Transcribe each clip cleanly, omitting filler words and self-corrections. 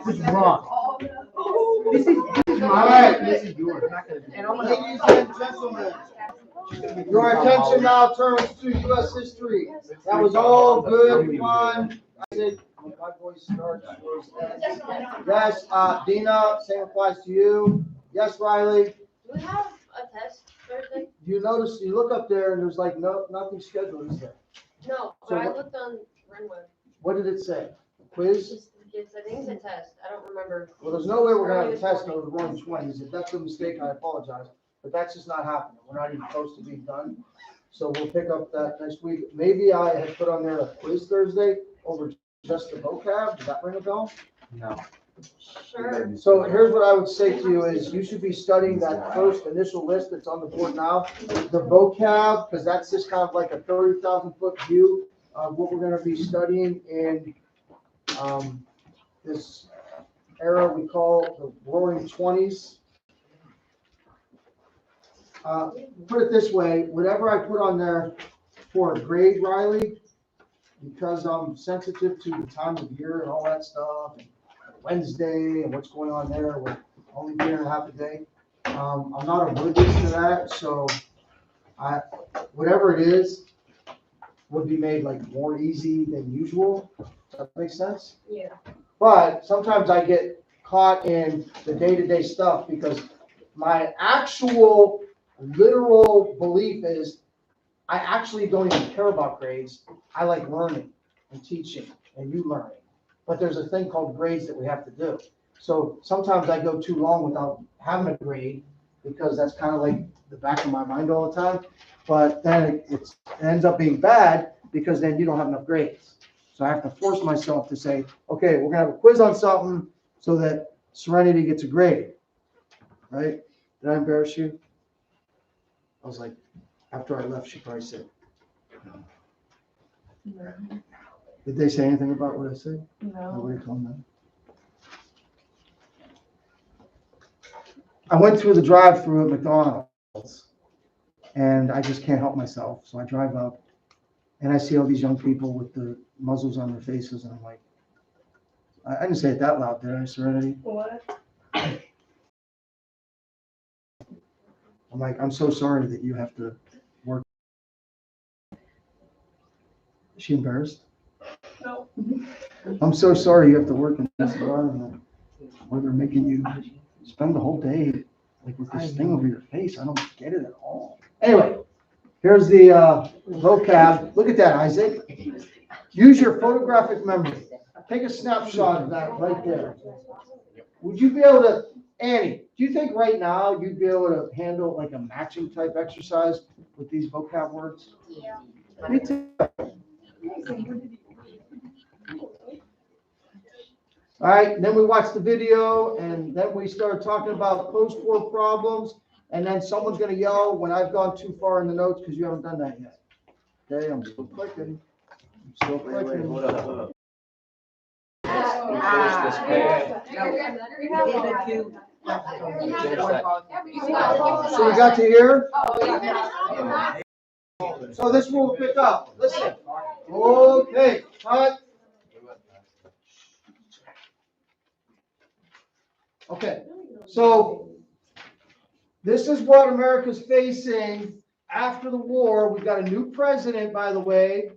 What's wrong? This is All right. This is yours. And I'm gonna. Ladies and gentlemen, your attention now turns to U.S. history. That was all good fun. I said, when my voice starts, yours ends. Yes, Dina, same applies to you. Yes, Riley. Do we have a test Thursday? You notice, you look up there and there's like nothing scheduled, is there? No, So but I what- looked on Renweb. What did it say? Quiz? I think it's a test. I don't remember. Well, there's no way we're gonna have a test over the Roaring Twenties. If that's a mistake, I apologize. But that's just not happening. We're not even close to being done. So we'll pick up that next week. Maybe I had put on there a quiz Thursday over just the vocab. Does that ring a bell? No. Sure. So here's what I would say to you is you should be studying that first initial list that's on the board now. The vocab, because that's just kind of like a 30,000 foot view of what we're gonna be studying in, this era we call the Roaring Twenties. Put it this way, whatever I put on there for a grade, Riley, because I'm sensitive to the time of year and all that stuff, and Wednesday and what's going on there, we're only being a half a day. I'm not oblivious to that, so whatever it is, would be made like more easy than usual. Does that make sense? Yeah. But sometimes I get caught in the day-to-day stuff because my actual literal belief is I actually don't even care about grades. I like learning and teaching and you learning. But there's a thing called grades that we have to do. So sometimes I go too long without having a grade because that's kind of like the back of my mind all the time. But then it ends up being bad because then you don't have enough grades. So I have to force myself to say, okay, we're gonna have a quiz on something so that Serenity gets a grade, right? Did I embarrass you? I was like, after I left, she probably said, no. Did they say anything about what I said? No. Nobody told them. I went through the drive-through at McDonald's and I just can't help myself. So I drive up and I see all these young people with the muzzles on their faces, and I'm like, I didn't say it that loud, did I, Serenity? What? I'm like, I'm so sorry that you have to work. Is she embarrassed? No. I'm so sorry you have to work in this environment where they're making you spend the whole day like with this thing over your face. I don't get it at all. Anyway, here's the vocab. Look at that, Isaac. Use your photographic memory. Take a snapshot of that right there. Would you be able to, Annie, do you think right now you'd be able to handle like a matching type exercise with these vocab words? Yeah. Me too. All right, then we watch the video and then we start talking about post-war problems. And then someone's gonna yell when I've gone too far in the notes because you haven't done that yet. Okay, I'm still clicking. I'm still clicking. Hold up. So we got to here? So this will pick up. Listen. Okay, cut. Okay, so this is what America's facing after the war. We've got a new president, by the way,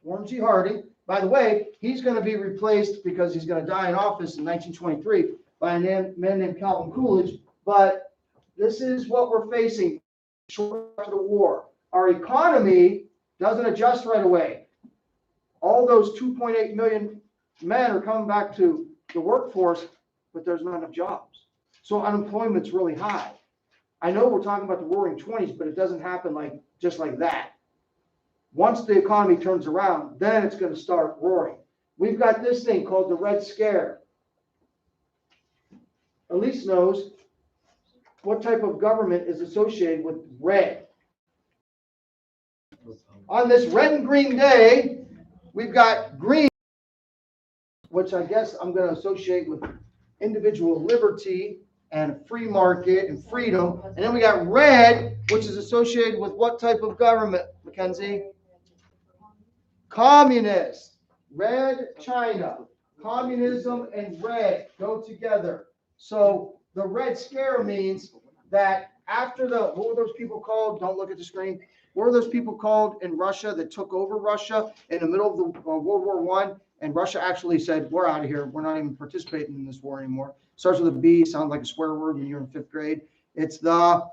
Warren G. Harding. By the way, he's going to be replaced because he's going to die in office in 1923 by a man named Calvin Coolidge. But this is what we're facing shortly after the war. Our economy doesn't adjust right away. All those 2.8 million men are coming back to the workforce, but there's not enough jobs. So unemployment's really high. I know we're talking about the Roaring Twenties, but it doesn't happen just like that. Once the economy turns around, then it's going to start roaring. We've got this thing called the Red Scare. Elise knows what type of government is associated with red. On this red and green day, we've got green, which I guess I'm going to associate with individual liberty and free market and freedom. And then we got red, which is associated with what type of government, Mackenzie? Communist. Red China. communism and red go together. So the Red Scare means that after what were those people called? Don't look at the screen. What were those people called in Russia that took over Russia in the middle of the World War I? And Russia actually said, we're out of here. We're not even participating in this war anymore. Starts with a B, sounds like a swear word when you're in 5th grade. It's the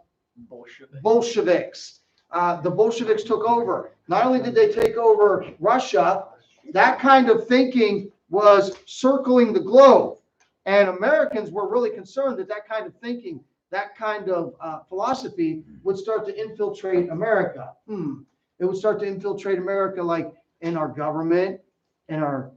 Bolsheviks. The Bolsheviks took over. Not only did they take over Russia, that kind of thinking was circling the globe. And Americans were really concerned that that kind of thinking, that kind of philosophy would start to infiltrate America. It would start to infiltrate America, like in our government, in our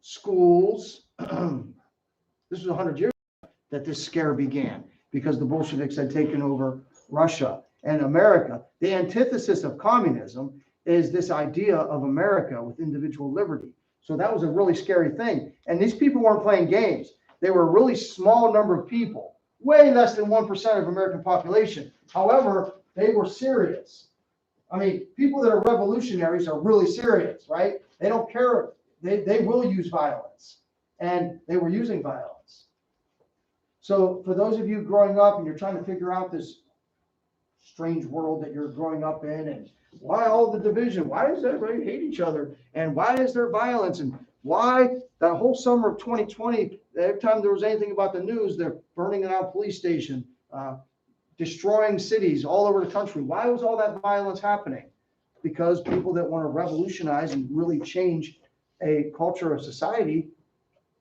schools. This was 100 years ago that this scare began because the Bolsheviks had taken over Russia and America. The antithesis of communism is this idea of America with individual liberty. So that was a really scary thing. And these people weren't playing games. They were a really small number of people, way less than 1% of American population. However, they were serious. I mean, people that are revolutionaries are really serious, right? They don't care. They will use violence. And they were using violence. So for those of you growing up and you're trying to figure out this strange world that you're growing up in, and why all the division? Why does everybody hate each other? And why is there violence? And why that whole summer of 2020, every time there was anything about the news, they're burning down a police station, destroying cities all over the country. Why was all that violence happening? Because people that want to revolutionize and really change a culture of society,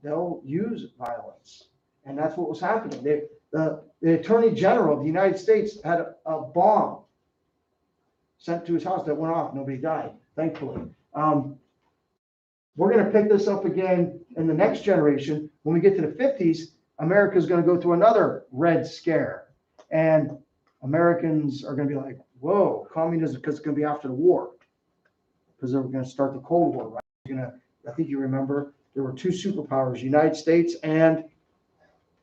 they'll use violence. And that's what was happening. The Attorney General of the United States had a bomb sent to his house that went off. Nobody died, thankfully. We're going to pick this up again in the next generation. When we get to the 50s, America is going to go through another Red Scare. And Americans are going to be like, whoa, communism, because it's going to be after the war. Because they're going to start the Cold War, right? I think you remember, there were two superpowers, United States and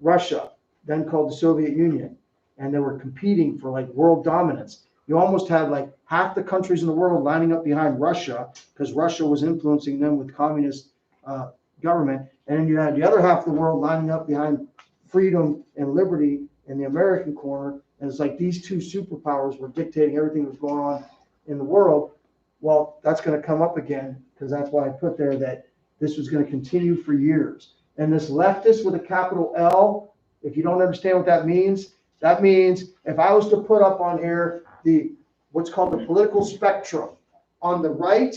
Russia, then called the Soviet Union. And they were competing for like world dominance. You almost had like half the countries in the world lining up behind Russia because Russia was influencing them with communist government. And then you had the other half of the world lining up behind freedom and liberty in the American corner. And it's like these two superpowers were dictating everything that was going on in the world. Well, that's going to come up again because that's why I put there that this was going to continue for years. And this leftist with a capital L, if you don't understand what that means if I was to put up on here what's called the political spectrum. On the right,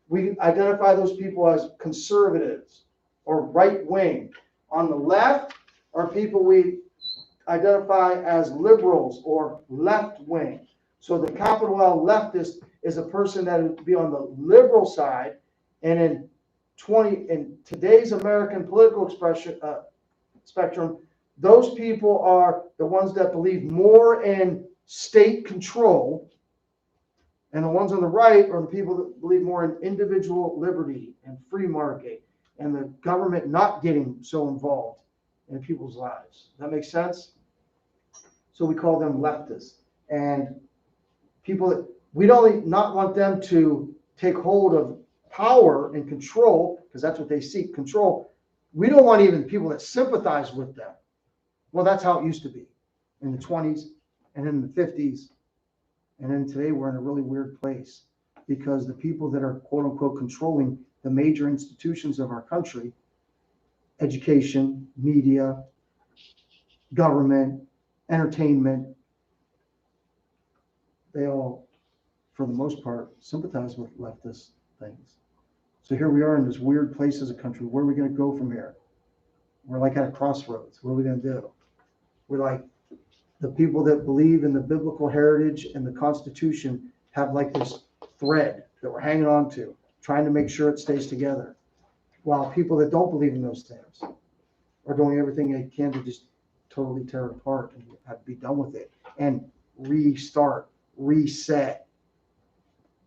we identify those people as conservatives or right wing. On the left are people we identify as liberals or left wing. So the capital L leftist is a person that would be on the liberal side, and in today's American political spectrum, those people are the ones that believe more in state control, and the ones on the right are the people that believe more in individual liberty and free market and the government not getting so involved in people's lives. Does that make sense? So we call them leftists. And people that we don't not want them to take hold of power and control, because that's what they seek, control. We don't want even people that sympathize with them. Well, that's how it used to be in the 20s and in the 50s. And then today we're in a really weird place because the people that are quote unquote controlling the major institutions of our country, education, media, government, entertainment, they all, for the most part, sympathize with leftist things. So here we are in this weird place as a country. Where are we going to go from here? We're like at a crossroads. What are we going to do? We're like the people that believe in the biblical heritage and the Constitution have like this thread that we're hanging on to, trying to make sure it stays together. While people that don't believe in those things are doing everything they can to just totally tear it apart and have to be done with it and restart, reset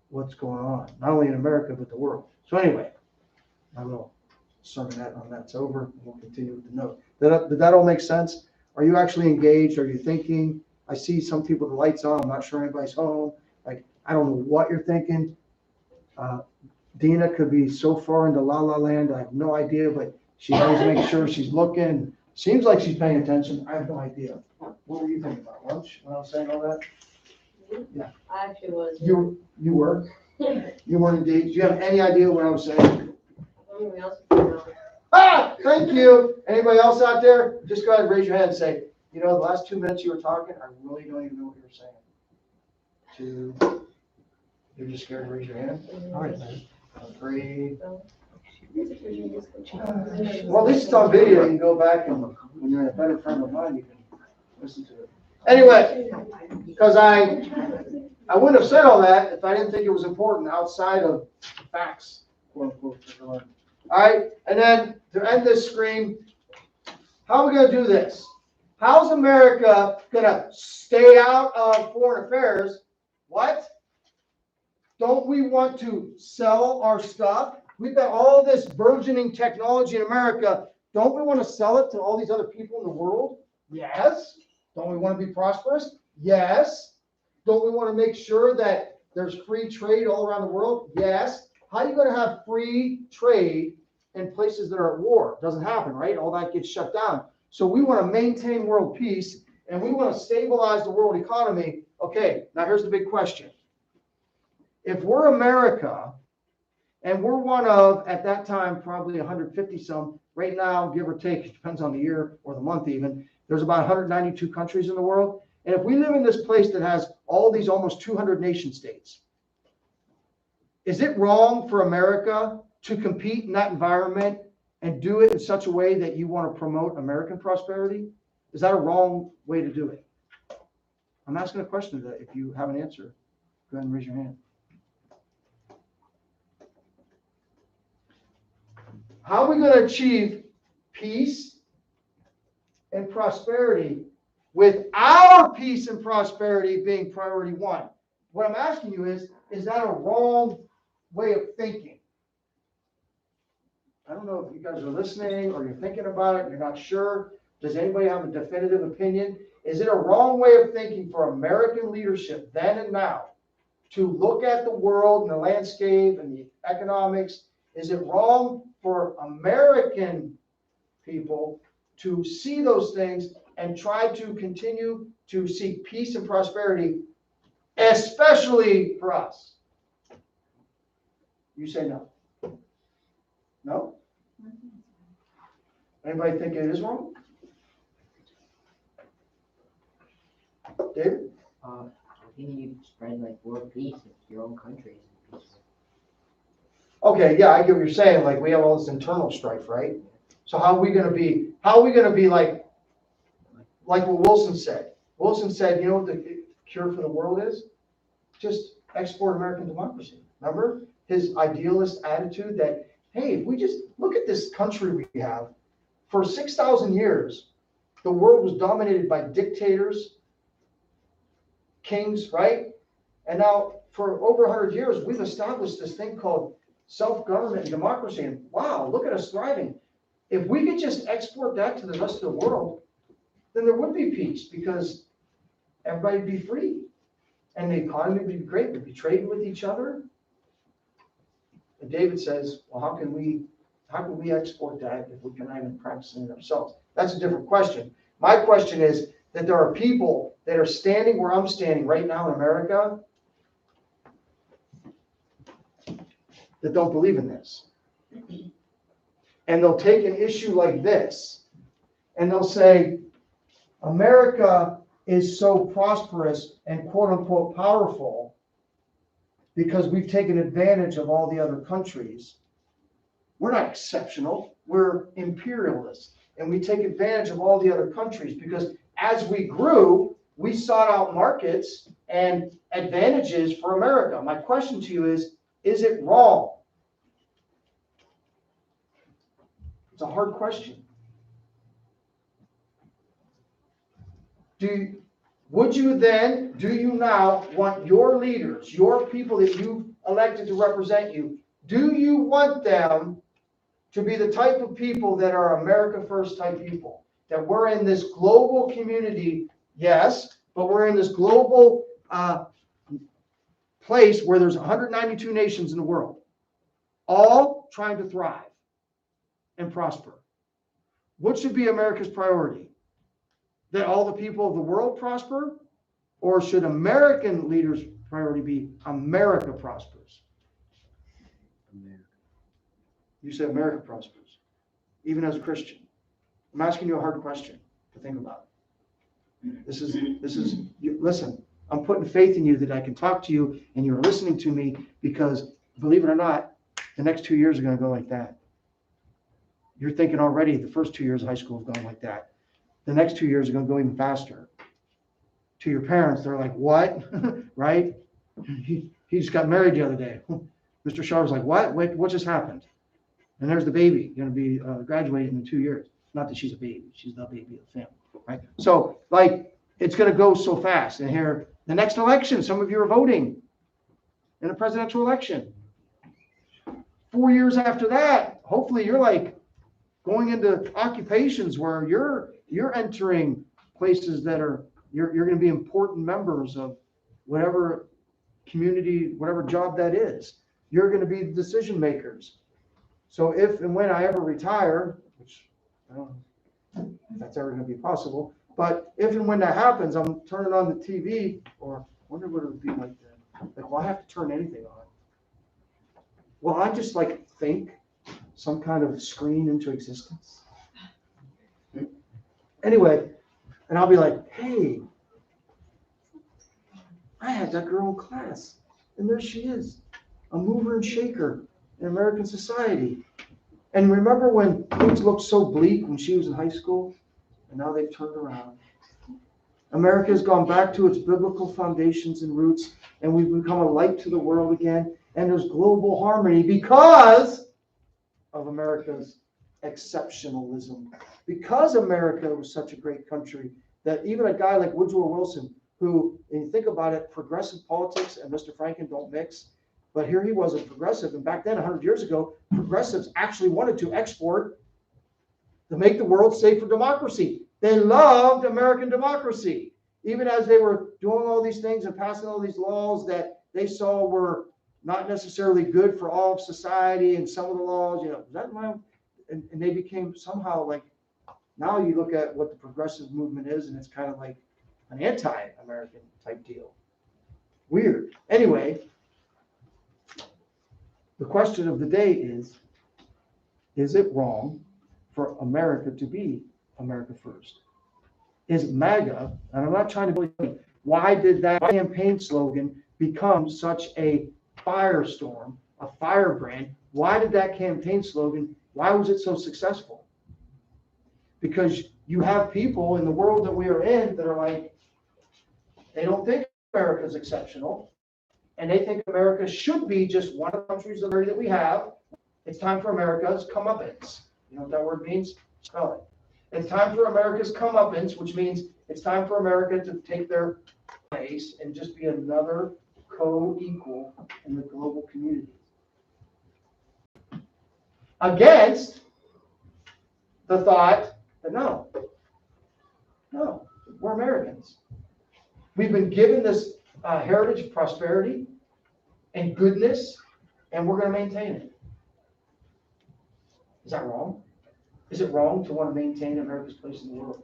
what's going on, not only in America, but the world. So anyway, my little sermon on that's over. We'll continue with the note. Did that all make sense? Are you actually engaged? Are you thinking? I see some people, the lights on. I'm not sure anybody's home. Like, I don't know what you're thinking. Dina could be so far into La La Land, I have no idea, but she always makes sure she's looking. Seems like she's paying attention. I have no idea. What were you thinking about lunch when I was saying all that? I actually was. You were? You weren't indeed. Do you have any idea what I was saying? Everyone else is going on. Ah, thank you. Anybody else out there? Just go ahead and raise your hand and say, you know, the last 2 minutes you were talking, I really don't even know what you were saying. Two. You're just scared to raise your hand? All right, then. 3. Well, at least it's on video. You can go back and when you're in a better frame of mind, you can listen to it. Anyway, because I wouldn't have said all that if I didn't think it was important outside of facts, quote unquote. All right, and then to end this screen, how are we going to do this? How's America going to stay out of foreign affairs? What? Don't we want to sell our stuff? We've got all this burgeoning technology in America. Don't we want to sell it to all these other people in the world? Yes. Don't we want to be prosperous? Yes. Don't we want to make sure that there's free trade all around the world? Yes. How are you going to have free trade in places that are at war? It doesn't happen, right? All that gets shut down. So we want to maintain world peace and we want to stabilize the world economy. Okay, now here's the big question. If we're America, and we're one of, at that time, probably 150 some, right now, give or take, it depends on the year or the month even, there's about 192 countries in the world. And if we live in this place that has all these almost 200 nation states, is it wrong for America to compete in that environment and do it in such a way that you want to promote American prosperity? Is that a wrong way to do it? I'm asking a question that if you have an answer, go ahead and raise your hand. How are we going to achieve peace and prosperity with our peace and prosperity being priority one? What I'm asking you is that a wrong way of thinking? I don't know if you guys are listening or you're thinking about it, you're not sure. Does anybody have a definitive opinion? Is it a wrong way of thinking for American leadership then and now to look at the world and the landscape and the economics? Is it wrong for American people to see those things and try to continue to seek peace and prosperity, especially for us? You say no. No? Anybody think it is wrong? David? I think you spread like world peace if your own country isn't peaceful. Okay, yeah, I get what you're saying. Like we have all this internal strife, right? So how are we going to be like what Wilson said? Wilson said, you know what the cure for the world is? Just export American democracy. Remember his idealist attitude that, hey, if we just look at this country we have, for 6,000 years, the world was dominated by dictators, kings, right? And now for over 100 years, we've established this thing called self-government and democracy. And wow, look at us thriving. If we could just export that to the rest of the world, then there would be peace because everybody would be free. And the economy would be great. We'd be trading with each other. And David says, well, how can we export that if we cannot even practice it ourselves? That's a different question. My question is that there are people that are standing where I'm standing right now in America that don't believe in this. And they'll take an issue like this and they'll say, America is so prosperous and quote unquote powerful because we've taken advantage of all the other countries. We're not exceptional. We're imperialists. And we take advantage of all the other countries because as we grew, we sought out markets and advantages for America. My question to you is it wrong? It's a hard question. Do you now want your leaders, your people that you've elected to represent you, do you want them to be the type of people that are America First type people? That we're in this global community, yes, but we're in this global place where there's 192 nations in the world. all trying to thrive and prosper. What should be America's priority? That all the people of the world prosper? Or should American leaders' priority be America prospers? You said America prospers, even as a Christian. I'm asking you a hard question to think about. Listen, I'm putting faith in you that I can talk to you and you're listening to me because, believe it or not, the next 2 years are going to go like that. You're thinking already the first 2 years of high school have gone like that. The next 2 years are going to go even faster. To your parents, they're like, what? Right? He just got married the other day. Mr. Shaw was like, what? Wait, what just happened? And there's the baby going to be graduating in 2 years. Not that she's a baby. She's the baby of the family. Right? So, like, it's going to go so fast. And here, the next election, some of you are voting in a presidential election. 4 years after that, hopefully you're like going into occupations where you're entering places that are, you're going to be important members of whatever community, whatever job that is. You're going to be the decision makers. So if and when I ever retire, which I don't know if that's ever going to be possible, but if and when that happens, I'm turning on the TV, or I wonder what it would be like then. Like, well, I have to turn anything on. Well, I just like think some kind of screen into existence. Anyway, and I'll be like, hey, I had that girl in class, and there she is, a mover and shaker in American society. And remember when things looked so bleak when she was in high school, and now they've turned around. America has gone back to its biblical foundations and roots, and we've become a light to the world again, and there's global harmony because of America's exceptionalism. Because America was such a great country that even a guy like Woodrow Wilson, who, and you think about it, progressive politics and Mr. Franklin don't mix, but here he was a progressive, and back then, 100 years ago, progressives actually wanted to export to make the world safe for democracy. They loved American democracy, even as they were doing all these things and passing all these laws that they saw were not necessarily good for all of society, and some of the laws, and they became somehow like, now you look at what the progressive movement is, and it's kind of like an anti-American type deal. Weird. Anyway, the question of the day is it wrong for America to be America first? Is MAGA, and I'm not trying to believe, why did that campaign slogan become such a firestorm, a firebrand? Why did that campaign slogan, why was it so successful? Because you have people in the world that we are in that are like, they don't think America is exceptional, and they think America should be just one of the countries that we have. It's time for America's comeuppance. You know what that word means? Spell it. It's time for America's comeuppance, which means it's time for America to take their place and just be another co-equal in the global community. Against the thought that no, we're Americans. We've been given this heritage of prosperity and goodness, and we're going to maintain it. Is that wrong? Is it wrong to want to maintain America's place in the world?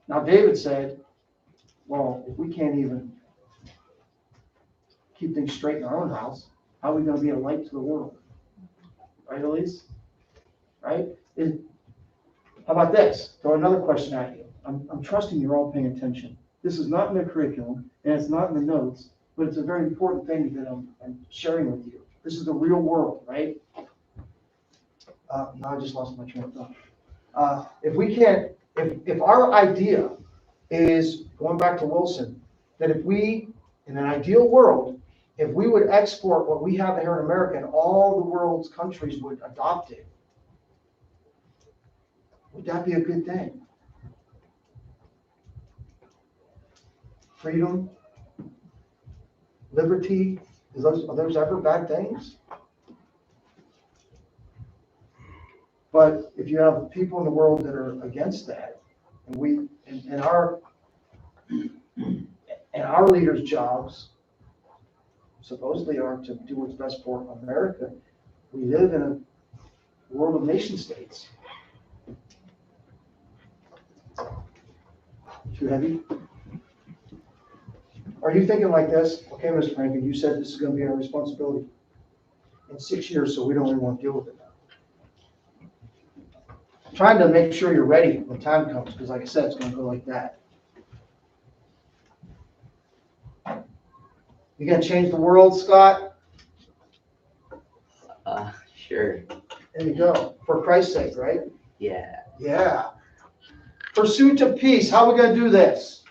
Now, David said, well, if we can't even keep things straight in our own house, how are we going to be a light to the world? Right, Elise? Right? How about this? Throw another question at you. I'm trusting you're all paying attention. This is not in the curriculum, and it's not in the notes, but it's a very important thing that I'm sharing with you. This is the real world, right? Now I just lost my train of thought. If our idea is, going back to Wilson, that if we, in an ideal world, if we would export what we have here in America and all the world's countries would adopt it, would that be a good thing? Freedom, liberty, are those ever bad things? But if you have people in the world that are against that, and our leaders' jobs, supposedly are to do what's best for America. We live in a world of nation states. Too heavy? Are you thinking like this? Okay, Mr. Franklin, you said this is gonna be our responsibility in 6 years, so we don't really want to deal with it now. Trying to make sure you're ready when time comes, because like I said, it's gonna go like that. You gonna change the world, Scott? Sure. There you go. For Christ's sake, right? Yeah. Yeah. Pursuit of peace. How are we gonna do this?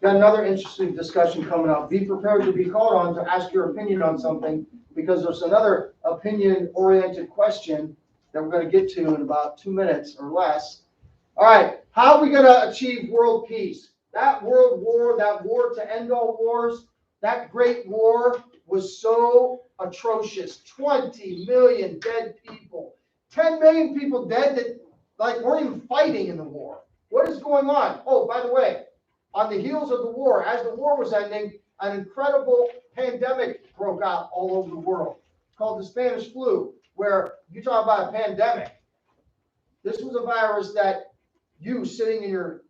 Got another interesting discussion coming up. Be prepared to be called on to ask your opinion on something, because there's another opinion-oriented question that we're gonna get to in about 2 minutes or less. All right, how are we gonna achieve world peace? That world war, that war to end all wars, that great war was so atrocious. 20 million dead people. 10 million people dead that like weren't even fighting in the war. What is going on? Oh, by the way, on the heels of the war, as the war was ending, an incredible pandemic broke out all over the world called the Spanish flu, where you talk about a pandemic. This was a virus that you sitting in your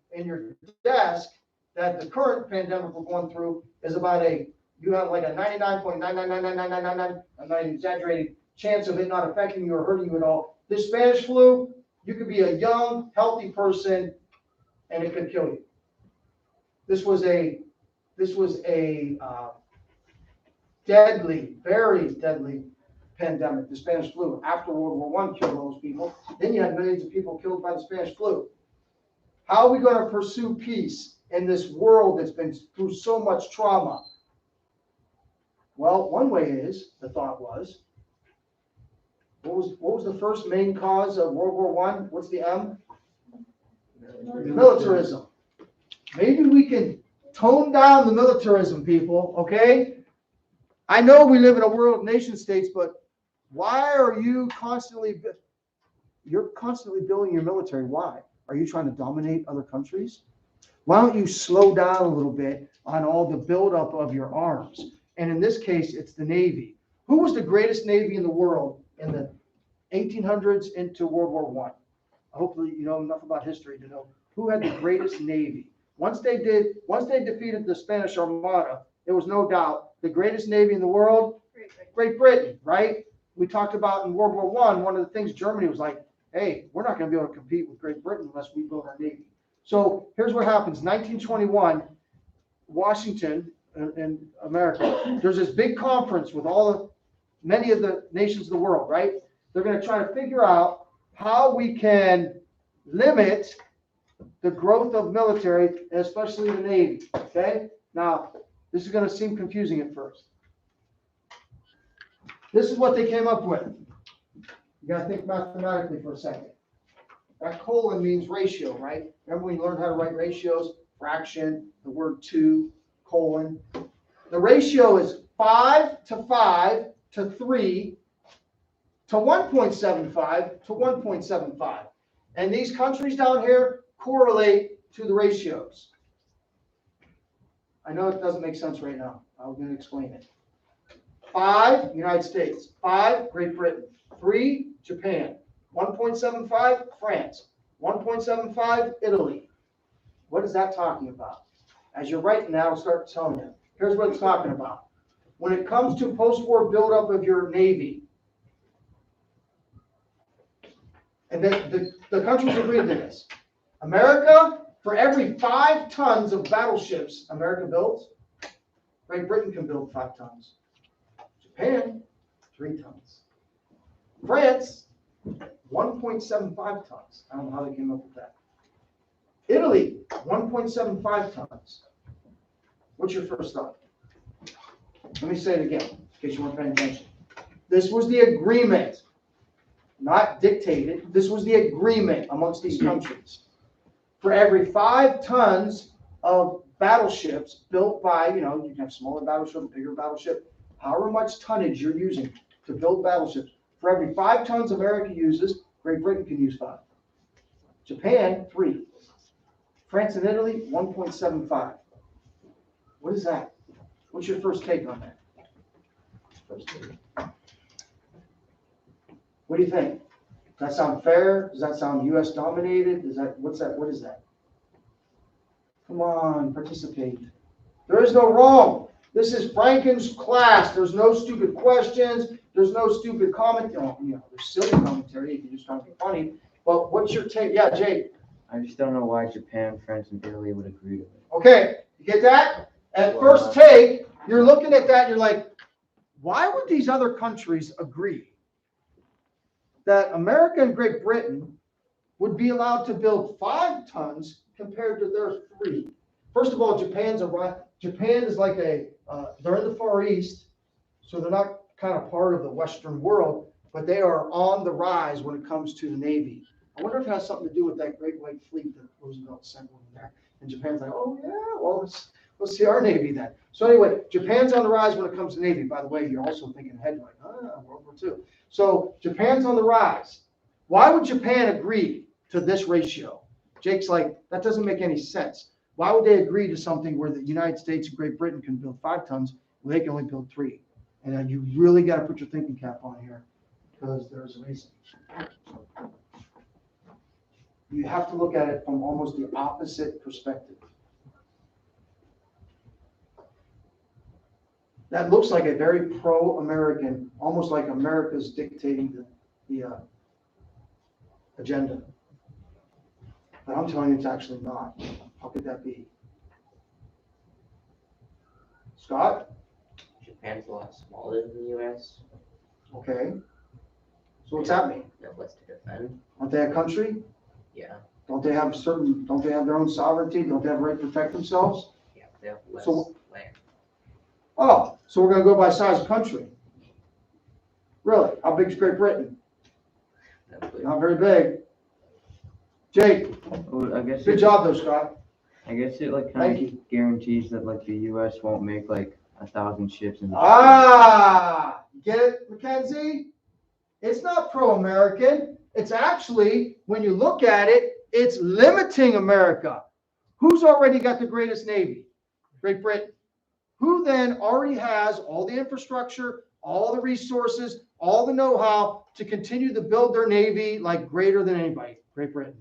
desk, that the current pandemic we're going through is about you have like a 99.9999999, I'm not even exaggerating, chance of it not affecting you or hurting you at all. This Spanish flu, you could be a young, healthy person and it could kill you. This was a deadly, very deadly pandemic, the Spanish flu. After World War I killed those people. Then you had millions of people killed by the Spanish flu. How are we going to pursue peace in this world that's been through so much trauma? Well, one way is, the thought was, what was the first main cause of World War I? What's the M? Militarism. Maybe we can tone down the militarism, people, okay? I know we live in a world of nation states, but why are you constantly building your military? Why? Are you trying to dominate other countries? Why don't you slow down a little bit on all the buildup of your arms? And in this case, it's the Navy. Who was the greatest Navy in the world in the 1800s into World War I? Hopefully you know enough about history to know who had the greatest Navy. Once they defeated the Spanish Armada, there was no doubt the greatest Navy in the world, Great Britain, right? We talked about in World War I, one of the things Germany was like, hey, we're not going to be able to compete with Great Britain unless we build our Navy. So here's what happens. 1921, Washington in America, there's this big conference with many of the nations of the world, right? They're going to try to figure out how we can limit the growth of military, and especially the Navy, okay? Now, this is going to seem confusing at first. This is what they came up with. You got to think mathematically for a second. That colon means ratio, right? Remember when you learned how to write ratios? Fraction, the word 2, colon. The ratio is 5 to 5 to 3 to 1.75 to 1.75. And these countries down here correlate to the ratios. I know it doesn't make sense right now. I'm going to explain it. 5, United States. 5, Great Britain. 3, Japan. 1.75, France. 1.75, Italy. What is that talking about? As you're writing that, I'll start telling you. Here's what it's talking about. When it comes to post-war buildup of your Navy, and the countries agreed to this. America, for every 5 tons of battleships America builds, Great Britain can build 5 tons. Japan, 3 tons. France, 1.75 tons. I don't know how they came up with that. Italy, 1.75 tons. What's your first thought? Let me say it again, in case you weren't paying attention. This was the agreement, not dictated. This was the agreement amongst these countries. For every 5 tons of battleships built by, you can have smaller battleship, bigger battleship, however much tonnage you're using to build battleships. For every 5 tons America uses, Great Britain can use 5. Japan, 3. France and Italy, 1.75. What is that? What's your first take on that? What do you think? Does that sound fair? Does that sound US dominated? What is that? Come on, participate. There is no wrong. This is Franken's class. There's no stupid questions. There's no stupid comment. There's silly commentary if you're just trying to be funny. But what's your take? Yeah, Jake. I just don't know why Japan, France, and Italy would agree to it. Okay, you get that? At first take, you're looking at that and you're like, why would these other countries agree that America and Great Britain would be allowed to build 5 tons compared to their 3? First of all, Japan is like they're in the Far East, so they're not kind of part of the Western world, but they are on the rise when it comes to the Navy. I wonder if it has something to do with that Great White Fleet that Roosevelt sent over there. And Japan's like, oh yeah, well, let's see our Navy then. So anyway, Japan's on the rise when it comes to Navy. By the way, you're also thinking ahead like, World War II. So Japan's on the rise. Why would Japan agree to this ratio? Jake's like, that doesn't make any sense. Why would they agree to something where the United States and Great Britain can build 5 tons when they can only build 3? And you really got to put your thinking cap on here because there's a reason. You have to look at it from almost the opposite perspective. That looks like a very pro-American, almost like America's dictating the agenda. But I'm telling you, it's actually not. How could that be? Scott? Japan's a lot smaller than the US. Okay. So what's that mean? They have less to defend. Aren't they a country? Yeah. Don't they have their own sovereignty? Don't they have a right to protect themselves? Yeah, they have less So- land. Oh, so we're gonna go by size of country. Really? How big is Great Britain? Not very big. Jake, Well, I guess good job though, Scott. it like Thank kind of guarantees that like the U.S. won't make like 1,000 ships in. Get it, Mackenzie? It's not pro-American. It's actually, when you look at it, it's limiting America. Who's already got the greatest Navy? Great Britain. Who then already has all the infrastructure, all the resources, all the know-how to continue to build their Navy like greater than anybody? Great Britain.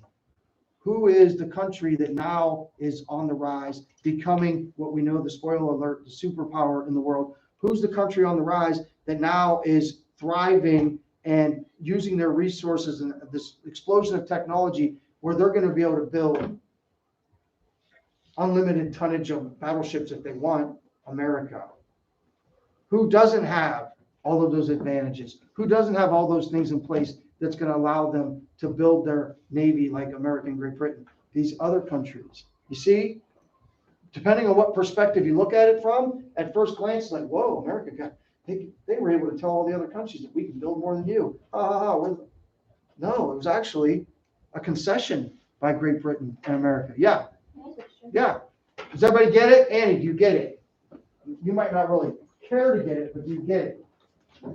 Who is the country that now is on the rise, becoming what we know, the spoiler alert, the superpower in the world? Who's the country on the rise that now is thriving and using their resources and this explosion of technology where they're going to be able to build unlimited tonnage of battleships if they want? America. Who doesn't have all of those advantages? Who doesn't have all those things in place that's going to allow them to build their Navy like America and Great Britain? These other countries. You see, depending on what perspective you look at it from, at first glance, like, whoa, America got, they were able to tell all the other countries that we can build more than you. No, it was actually a concession by Great Britain and America. Yeah. Yeah. Does everybody get it? Annie, do you get it? You might not really care to get it, but you get it.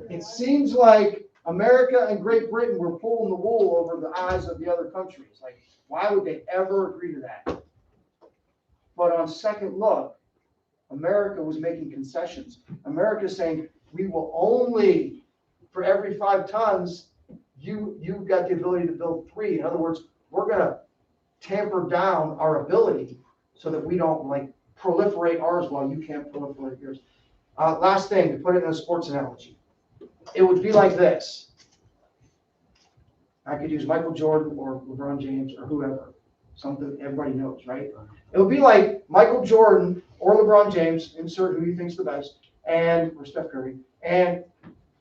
It seems like America and Great Britain were pulling the wool over the eyes of the other countries. Like, why would they ever agree to that? But on second look, America was making concessions. America is saying, we will only, for every 5 tons, you've got the ability to build 3. In other words, we're going to tamper down our ability so that we don't like proliferate ours while you can't proliferate yours. Last thing, to put it in a sports analogy, it would be like this. I could use Michael Jordan or LeBron James or whoever, something everybody knows, right? It would be like Michael Jordan or LeBron James, insert who you think's the best, or Steph Curry, and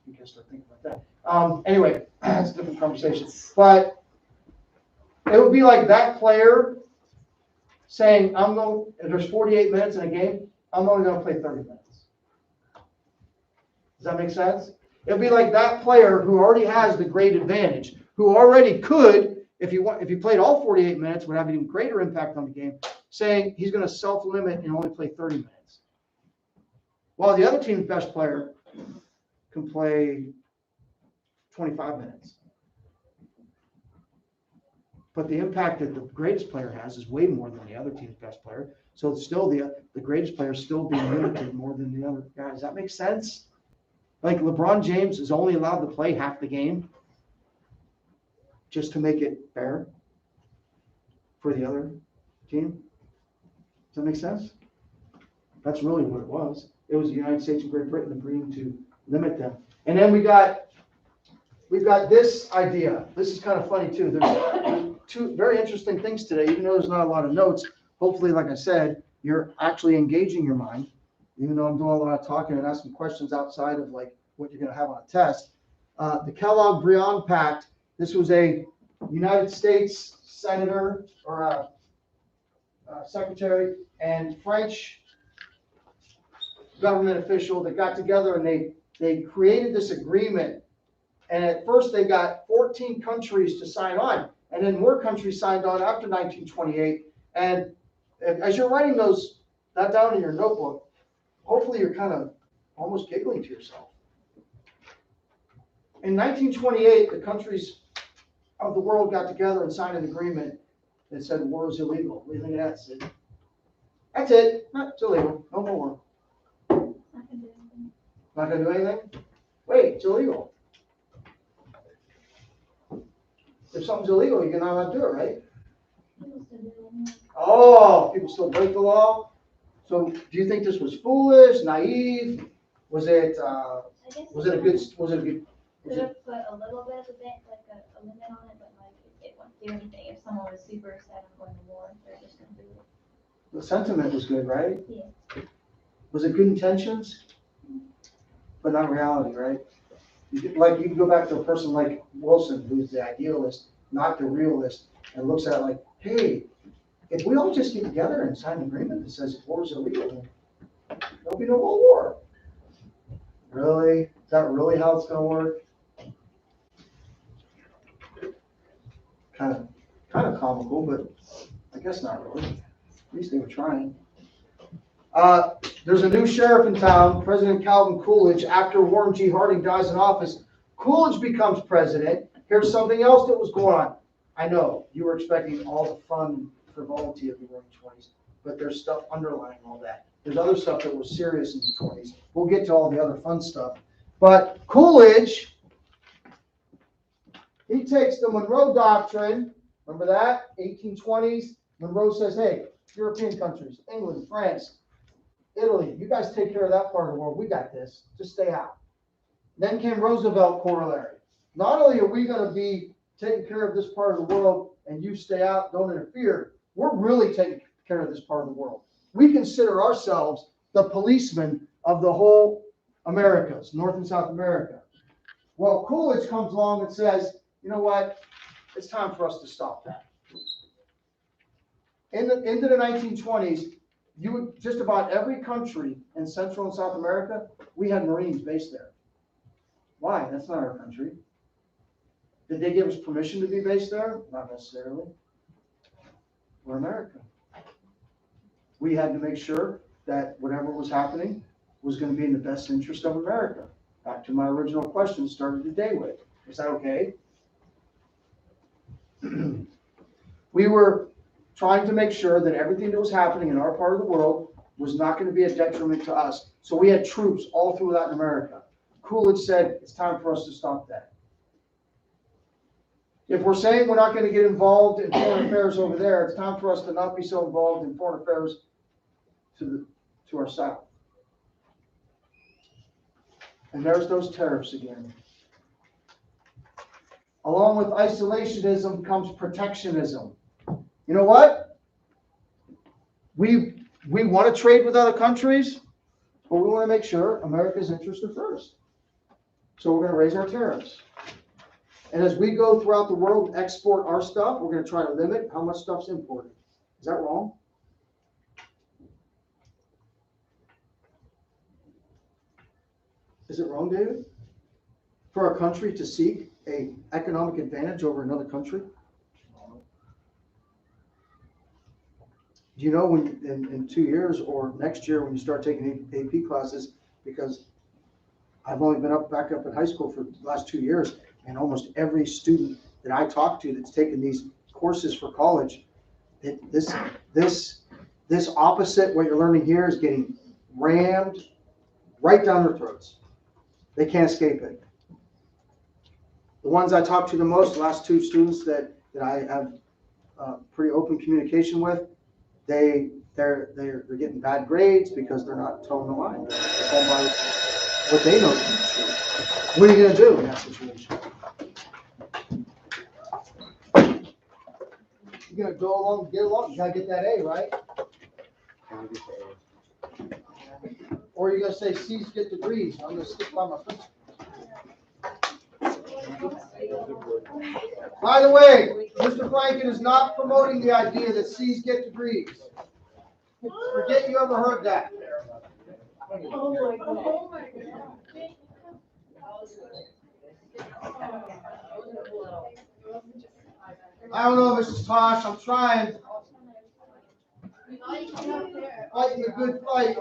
you can start thinking about that. Anyway, it's a different conversation. But it would be like that player saying, there's 48 minutes in a game, I'm only going to play 30 minutes. Does that make sense? It would be like that player who already has the great advantage, who already could, if he played all 48 minutes, would have an even greater impact on the game, saying he's going to self-limit and only play 30 minutes. While the other team's best player can play 25 minutes. but the impact that the greatest player has is way more than the other team's best player. So it's still the greatest player is still being limited more than the other guys. Does that make sense? Like LeBron James is only allowed to play half the game just to make it fair for the other team. Does that make sense? That's really what it was. It was the United States and Great Britain agreeing to limit them. And then we've got this idea. This is kind of funny too. There's two very interesting things today, even though there's not a lot of notes. Hopefully, like I said, you're actually engaging your mind, even though I'm doing a lot of talking and asking questions outside of like what you're going to have on a test. The Kellogg-Briand Pact, this was a United States senator or a secretary and French government official that got together and they created this agreement. And at first they got 14 countries to sign on, and then more countries signed on after 1928. And as you're writing that down in your notebook, hopefully you're kind of almost giggling to yourself. In 1928, the countries of the world got together and signed an agreement that said war is illegal. What do you think of that, Sid? That's it. No, it's illegal. No more war. Not gonna do anything? Wait, it's illegal. If something's illegal, you're not allowed to do it, right? Oh, people still break the law? So do you think this was foolish, naive? Was it a good? Could have put a little bit of a limit on it, but like it won't do anything. If someone was super upset and going to war, they're just gonna do it. The sentiment was good, right? Yeah. Was it good intentions? But not reality, right? You can go back to a person like Wilson, who's the idealist, not the realist, and looks at it like, hey, if we all just get together and sign an agreement that says war is illegal, there'll be no more war. Really? Is that really how it's going to work? Kind of comical, but I guess not really. At least they were trying. There's a new sheriff in town, President Calvin Coolidge. After Warren G. Harding dies in office, Coolidge becomes president. Here's something else that was going on. I know you were expecting all the fun and frivolity of the Roaring '20s, but there's stuff underlying all that. There's other stuff that was serious in the '20s. We'll get to all the other fun stuff. But Coolidge, he takes the Monroe Doctrine. Remember that? 1820s. Monroe says, hey, European countries, England, France, Italy, you guys take care of that part of the world. We got this. Just stay out. Then came Roosevelt corollary. Not only are we going to be taking care of this part of the world and you stay out, don't interfere, we're really taking care of this part of the world. We consider ourselves the policemen of the whole Americas, North and South America. Well, Coolidge comes along and says, you know what? It's time for us to stop that. Into the 1920s, just about every country in Central and South America, we had Marines based there. Why? That's not our country. Did they give us permission to be based there? Not necessarily. We're America. We had to make sure that whatever was happening was going to be in the best interest of America. Back to my original question, started the day with. Is that okay? We were trying to make sure that everything that was happening in our part of the world was not going to be a detriment to us. So we had troops all through Latin America. Coolidge said, it's time for us to stop that. If we're saying we're not going to get involved in foreign affairs over there, it's time for us to not be so involved in foreign affairs to our south. And there's those tariffs again. Along with isolationism comes protectionism. You know what? We want to trade with other countries, but we want to make sure America's interests are first. So we're going to raise our tariffs. And as we go throughout the world and export our stuff, we're going to try to limit how much stuff's imported. Is that wrong? Is it wrong, David? For a country to seek an economic advantage over another country? Do you know when in 2 years or next year when you start taking AP classes, because I've only been back up in high school for the last 2 years, and almost every student that I talk to that's taken these courses for college, this opposite what you're learning here is getting rammed right down their throats. They can't escape it. The ones I talked to the most, the last two students that I have pretty open communication with, they're getting bad grades because they're not telling the line. They're going by what they know to be true. What are you gonna do in that situation? You're gonna go along, get along, you gotta get that A, right? Or you're gonna say C's get degrees, I'm gonna stick by my principle. By the way, Mr. Blanken is not promoting the idea that C's get degrees. Forget you ever heard that. Oh my God. I don't know, Mrs. Tosh, I'm trying. Fighting a good fight.